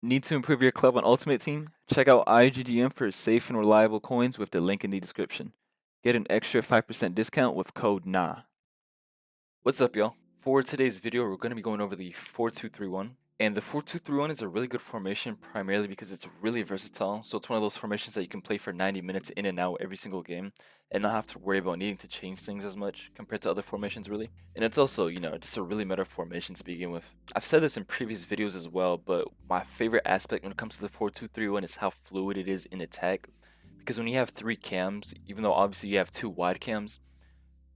Need to improve your club on Ultimate Team? Check out IGDM for safe and reliable coins with the link in the description. Get an extra 5% discount with code NA. What's up, y'all? For today's video, we're going to be going over the 4-2-3-1. And the 4-2-3-1 is a really good formation primarily because it's really versatile. So it's one of those formations that you can play for 90 minutes in and out every single game and not have to worry about needing to change things as much compared to other formations, really. And it's also, just a really meta formation to begin with. I've said this in previous videos as well, but my favorite aspect when it comes to the 4-2-3-1 is how fluid it is in attack. Because when you have 3 cams, even though obviously you have 2 wide cams,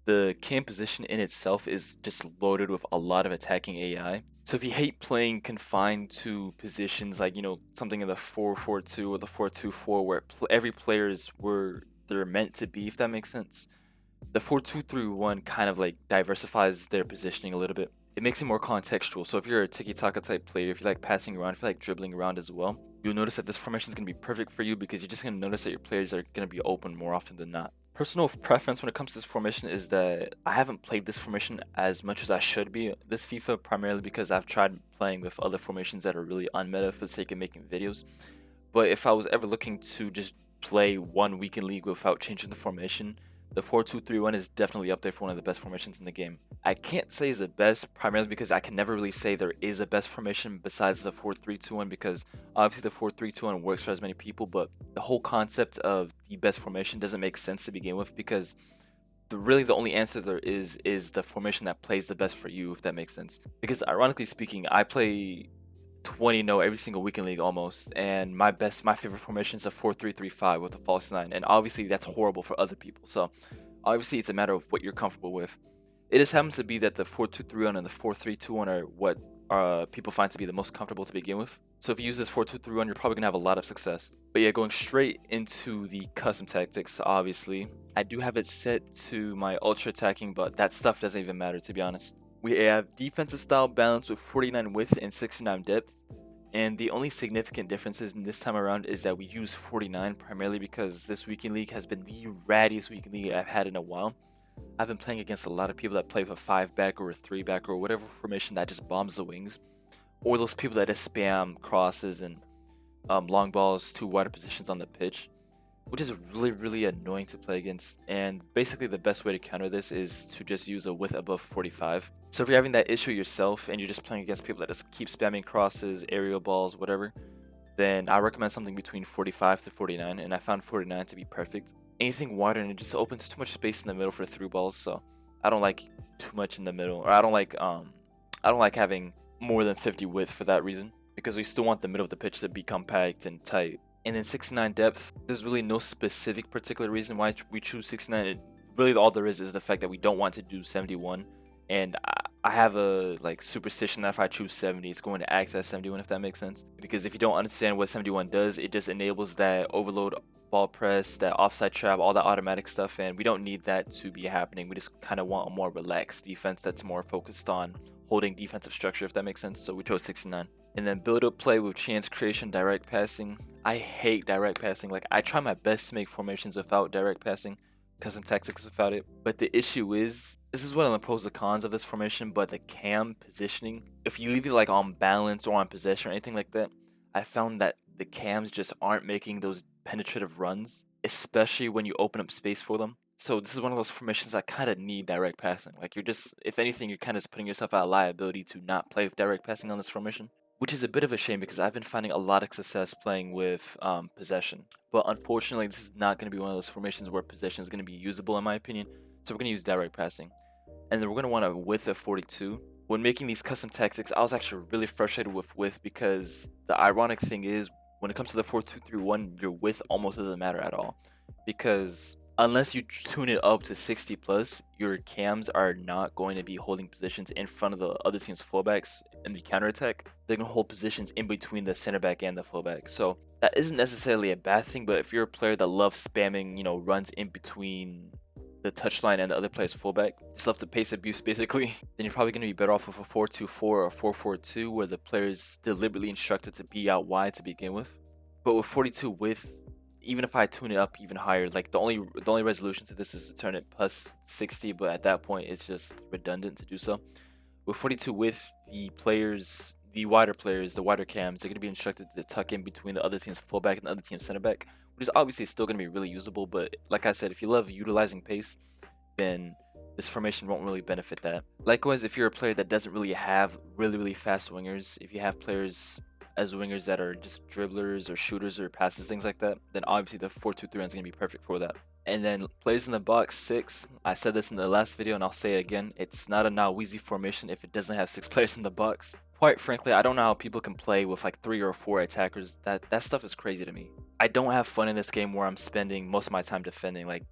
the cam position in itself is just loaded with a lot of attacking AI. So if you hate playing confined to positions like, something in the 4-4-2 or the 4-2-4 where every player is where they're meant to be, if that makes sense, the 4-2-3-1 kind of like diversifies their positioning a little bit. It makes it more contextual. So if you're a tiki-taka type player, if you like passing around, if you like dribbling around as well, you'll notice that this formation is going to be perfect for you because you're just going to notice that your players are going to be open more often than not. Personal preference when it comes to this formation is that I haven't played this formation as much as I should be this FIFA, primarily because I've tried playing with other formations that are really unmeta for the sake of making videos. But if I was ever looking to just play one weekend league without changing the formation, the 4-2-3-1 is definitely up there for one of the best formations in the game. I can't say it's the best, primarily because I can never really say there is a best formation besides the 4-3-2-1, because obviously the 4-3-2-1 works for as many people, but the whole concept of the best formation doesn't make sense to begin with, because really the only answer there is the formation that plays the best for you, if that makes sense. Because ironically speaking, I play 20-0 every single weekend league almost, and my favorite formation is a 4-3-3-5 with a false 9, and obviously that's horrible for other people, so obviously it's a matter of what you're comfortable with. It just happens to be that the 4-2-3-1 and the 4-3-2-1 are what people find to be the most comfortable to begin with. So if you use this 4-2-3-1, you're probably gonna have a lot of success. But yeah, going straight into the custom tactics, obviously I do have it set to my ultra attacking, but that stuff doesn't even matter, to be honest. We have defensive style balance with 49 width and 69 depth, and the only significant differences in this time around is that we use 49 primarily because this weekend league has been the rattiest weekend league I've had in a while. I've been playing against a lot of people that play with a 5-back or a 3-back or whatever formation that just bombs the wings, or those people that just spam crosses and long balls to wider positions on the pitch, which is really annoying to play against. And basically the best way to counter this is to just use a width above 45. So if you're having that issue yourself and you're just playing against people that just keep spamming crosses, aerial balls, whatever, then I recommend something between 45 to 49, and I found 49 to be perfect. Anything wider and it just opens too much space in the middle for through balls, so I don't like too much in the middle, or I don't like having more than 50 width for that reason, because we still want the middle of the pitch to be compact and tight. And then 69 depth, there's really no specific particular reason why we choose 69. Really all there is the fact that we don't want to do 71, and I have a superstition that if I choose 70, it's going to act as 71, if that makes sense. Because if you don't understand what 71 does, it just enables that overload ball press, that offside trap, all that automatic stuff, and we don't need that to be happening. We just kind of want a more relaxed defense that's more focused on holding defensive structure, if that makes sense. So we chose 69. And then build up play with chance creation, direct passing. I hate direct passing. I try my best to make formations without direct passing, custom tactics without it. But the issue is, this is one of the pros and cons of this formation, but the cam positioning, if you leave it on balance or on possession or anything like that, I found that the cams just aren't making those penetrative runs, especially when you open up space for them. So this is one of those formations that kind of need direct passing. You're just, if anything, you're kind of putting yourself at a liability to not play with direct passing on this formation, which is a bit of a shame because I've been finding a lot of success playing with possession. But unfortunately, this is not going to be one of those formations where possession is going to be usable, in my opinion. So we're going to use direct passing. And then we're going to want a width of 42. When making these custom tactics, I was actually really frustrated with width, because the ironic thing is, when it comes to the 4-2-3-1, your width almost doesn't matter at all. Because unless you tune it up to 60 plus, your cams are not going to be holding positions in front of the other team's fullbacks in the counterattack. They're going to hold positions in between the center back and the fullback. So that isn't necessarily a bad thing, but if you're a player that loves spamming, runs in between the touchline and the other player's fullback, just love the pace abuse basically, then you're probably going to be better off with a 4-2-4 or 4-4-2 where the player's deliberately instructed to be out wide to begin with. But with 42 width, even if I tune it up even higher, the only resolution to this is to turn it plus 60, but at that point it's just redundant to do so. With 42 width, the the wider players, the wider cams, they're going to be instructed to tuck in between the other team's fullback and the other team's center back, which is obviously still going to be really usable. But like I said, if you love utilizing pace, then this formation won't really benefit that. Likewise, if you're a player that doesn't really have really fast wingers, if you have players as wingers that are just dribblers or shooters or passes, things like that, then obviously the 4-2-3 is going to be perfect for that. And then players in the box 6, I said this in the last video and I'll say it again, it's not a now easy formation if it doesn't have 6 players in the box. Quite frankly, I don't know how people can play with like 3 or 4 attackers. That stuff is crazy to me. I don't have fun in this game where I'm spending most of my time defending. Like,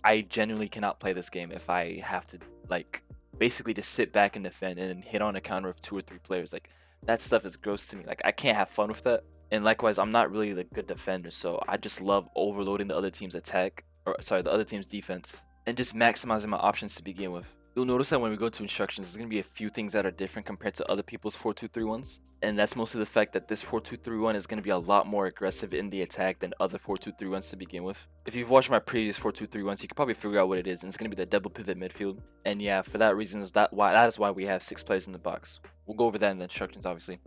I genuinely cannot play this game if I have to like basically just sit back and defend and hit on a counter of 2 or 3 players. Like, that stuff is gross to me. Like, I can't have fun with that. And likewise, I'm not really the good defender, so I just love overloading the other team's attack, or sorry, the other team's defense, and just maximizing my options to begin with. You'll notice that when we go to instructions, there's going to be a few things that are different compared to other people's 4-2-3 ones. And that's mostly the fact that this 4-2-3 one is going to be a lot more aggressive in the attack than other 4-2-3 ones to begin with. If you've watched my previous 4-2-3 ones, you can probably figure out what it is, and it's going to be the double pivot midfield. And yeah, for that reason, that is why we have 6 players in the box. We'll go over that in the instructions, obviously.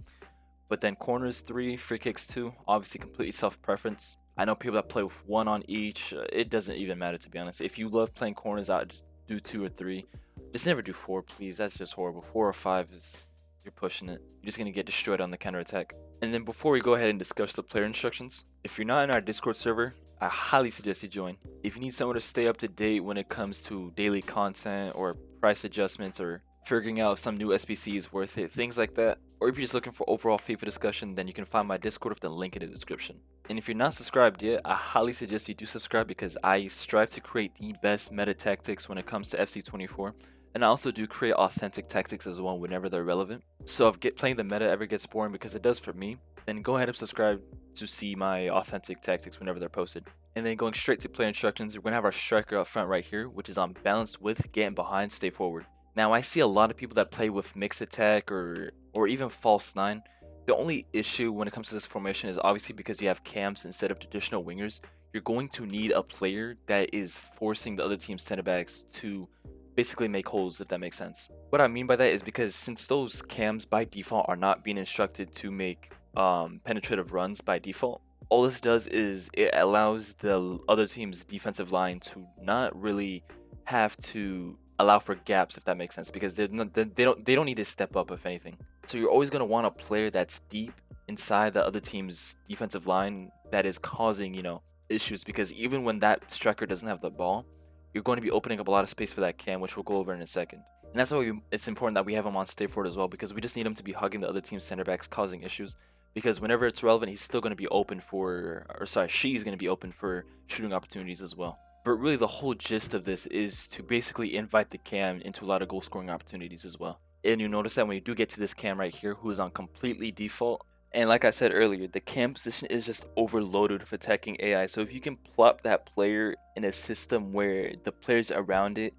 But then corners 3, free kicks 2, obviously completely self-preference. I know people that play with 1 on each. It doesn't even matter, to be honest. If you love playing corners, I'd just do 2 or 3. Just never do 4, please. That's just horrible. 4 or 5 is, you're pushing it. You're just gonna get destroyed on the counter attack. And then before we go ahead and discuss the player instructions, if you're not in our Discord server, I highly suggest you join. If you need someone to stay up to date when it comes to daily content or price adjustments or figuring out if some new SBC is worth it, things like that, or if you're just looking for overall FIFA discussion, then you can find my Discord with the link in the description. And if you're not subscribed yet, I highly suggest you do subscribe because I strive to create the best meta tactics when it comes to FC24. And I also do create authentic tactics as well whenever they're relevant. So if playing the meta ever gets boring, because it does for me, then go ahead and subscribe to see my authentic tactics whenever they're posted. And then going straight to player instructions, we're going to have our striker up front right here, which is on balance with, getting behind, stay forward. Now I see a lot of people that play with mix attack or even false 9. The only issue when it comes to this formation is obviously because you have cams instead of traditional wingers, you're going to need a player that is forcing the other team's center backs to basically make holes, if that makes sense. What I mean by that is because since those cams by default are not being instructed to make penetrative runs by default, all this does is it allows the other team's defensive line to not really have to allow for gaps, if that makes sense, because they don't need to step up, if anything. So you're always going to want a player that's deep inside the other team's defensive line that is causing, you know, issues, because even when that striker doesn't have the ball, you're going to be opening up a lot of space for that cam, which we'll go over in a second. And that's why it's important that we have him on stay forward as well, because we just need him to be hugging the other team's center backs, causing issues. Because whenever it's relevant, he's still going to be open for, or sorry, she's going to be open for shooting opportunities as well. But really the whole gist of this is to basically invite the cam into a lot of goal scoring opportunities as well. And you notice that when you do get to this cam right here, who is on completely default, and like I said earlier, the cam position is just overloaded with attacking AI. So if you can plop that player in a system where the players around it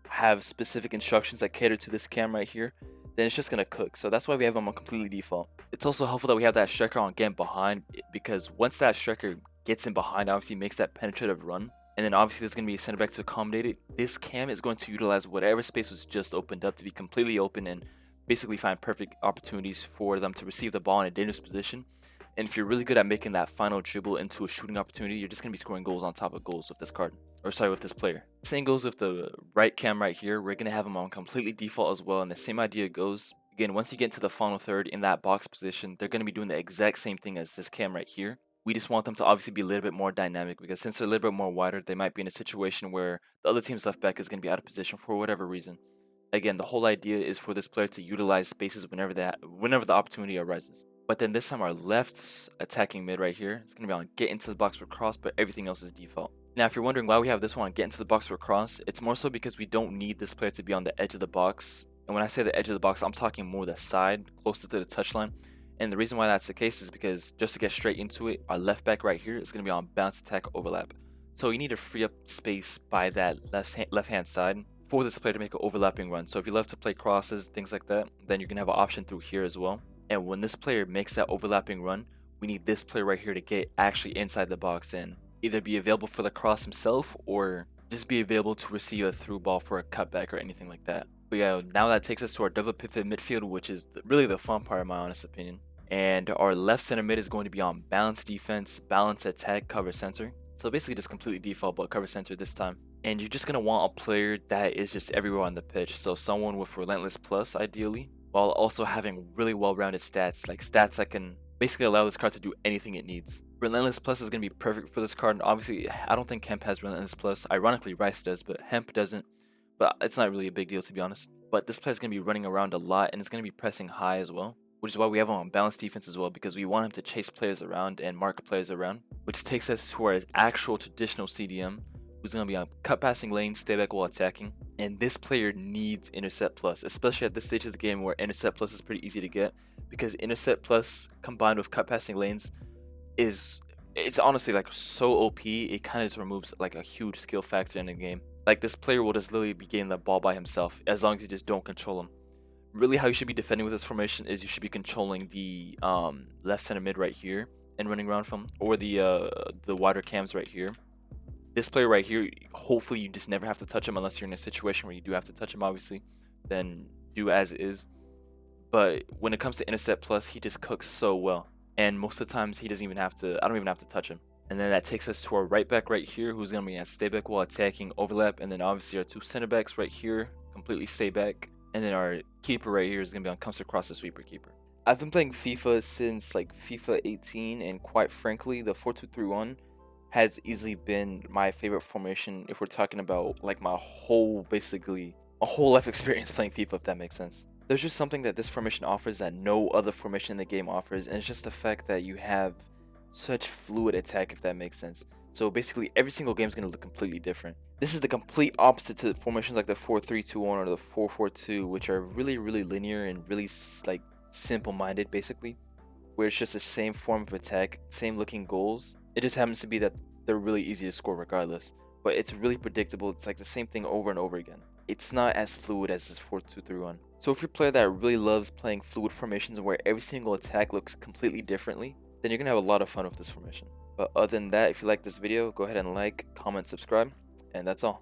have specific instructions that cater to this cam right here, then it's just gonna cook. So that's why we have them on completely default. It's also helpful that we have that striker on getting behind, because once that striker gets in behind, obviously makes that penetrative run, and then obviously there's going to be a center back to accommodate it, this cam is going to utilize whatever space was just opened up to be completely open and basically find perfect opportunities for them to receive the ball in a dangerous position. And if you're really good at making that final dribble into a shooting opportunity, you're just going to be scoring goals on top of goals with this card, or sorry, with this player. Same goes with the right cam right here. We're going to have him on completely default as well, and the same idea goes. Again, once you get into the final third in that box position, they're going to be doing the exact same thing as this cam right here. We just want them to obviously be a little bit more dynamic, because since they're a little bit more wider, they might be in a situation where the other team's left back is going to be out of position for whatever reason. Again, the whole idea is for this player to utilize spaces whenever the opportunity arises. But then this time our left attacking mid right here is going to be on get into the box for cross, but everything else is default. Now, if you're wondering why we have this one on get into the box for cross, it's more so because we don't need this player to be on the edge of the box. And when I say the edge of the box, I'm talking more the side, closer to the touchline. And the reason why that's the case is because, just to get straight into it, our left back right here is going to be on bounce attack overlap. So you need to free up space by that left hand side for this player to make an overlapping run. So if you love to play crosses, things like that, then you can have an option through here as well. And when this player makes that overlapping run, we need this player right here to get actually inside the box and either be available for the cross himself or just be available to receive a through ball for a cutback or anything like that. But yeah, now that takes us to our double pivot midfield, which is really the fun part in my honest opinion. And our left center mid is going to be on balance defense, balance attack, cover center. So basically just completely default, but cover center this time. And you're just going to want a player that is just everywhere on the pitch. So someone with relentless plus ideally, while also having really well-rounded stats, like stats that can basically allow this card to do anything it needs. Relentless plus is going to be perfect for this card. And obviously, I don't think Hemp has Relentless plus. Ironically, Rice does, but Hemp doesn't. But it's not really a big deal, to be honest. But this player is going to be running around a lot, and it's going to be pressing high as well, which is why we have him on balanced defense as well, because we want him to chase players around and mark players around, which takes us to our actual traditional CDM, who's going to be on cut passing lane, stay back while attacking. And this player needs intercept plus, especially at this stage of the game where intercept plus is pretty easy to get, because intercept plus combined with cut passing lanes it's honestly like so OP. It kind of just removes like a huge skill factor in the game. Like this player will just literally be getting the ball by himself as long as you just don't control him. Really, how you should be defending with this formation is you should be controlling the left center mid right here and running around from, or the wider cams right here. This player right here, hopefully you just never have to touch him unless you're in a situation where you do have to touch him, obviously. Then do as is. But when it comes to intercept plus, he just cooks so well. And most of the times he doesn't even have to, I don't even have to touch him. And then that takes us to our right back right here, who's going to be at stay back while attacking, overlap. And then obviously our two center backs right here, completely stay back. And then our keeper right here is going to be on comes across the sweeper keeper. I've been playing FIFA since like FIFA 18, and quite frankly, the 4-2-3-1 has easily been my favorite formation if we're talking about like my whole, basically, a whole life experience playing FIFA, if that makes sense. There's just something that this formation offers that no other formation in the game offers, and it's just the fact that you have such fluid attack, if that makes sense. So basically every single game is going to look completely different. This is the complete opposite to formations like the 4-3-2-1 or the 4-4-2, which are really linear and really like simple-minded basically, where it's just the same form of attack, same looking goals. It just happens to be that they're really easy to score regardless, but it's really predictable. It's like the same thing over and over again. It's not as fluid as this 4-2-3-1. So if you're a player that really loves playing fluid formations where every single attack looks completely differently, then you're going to have a lot of fun with this formation. But other than that, if you like this video, go ahead and like, comment, subscribe, and that's all.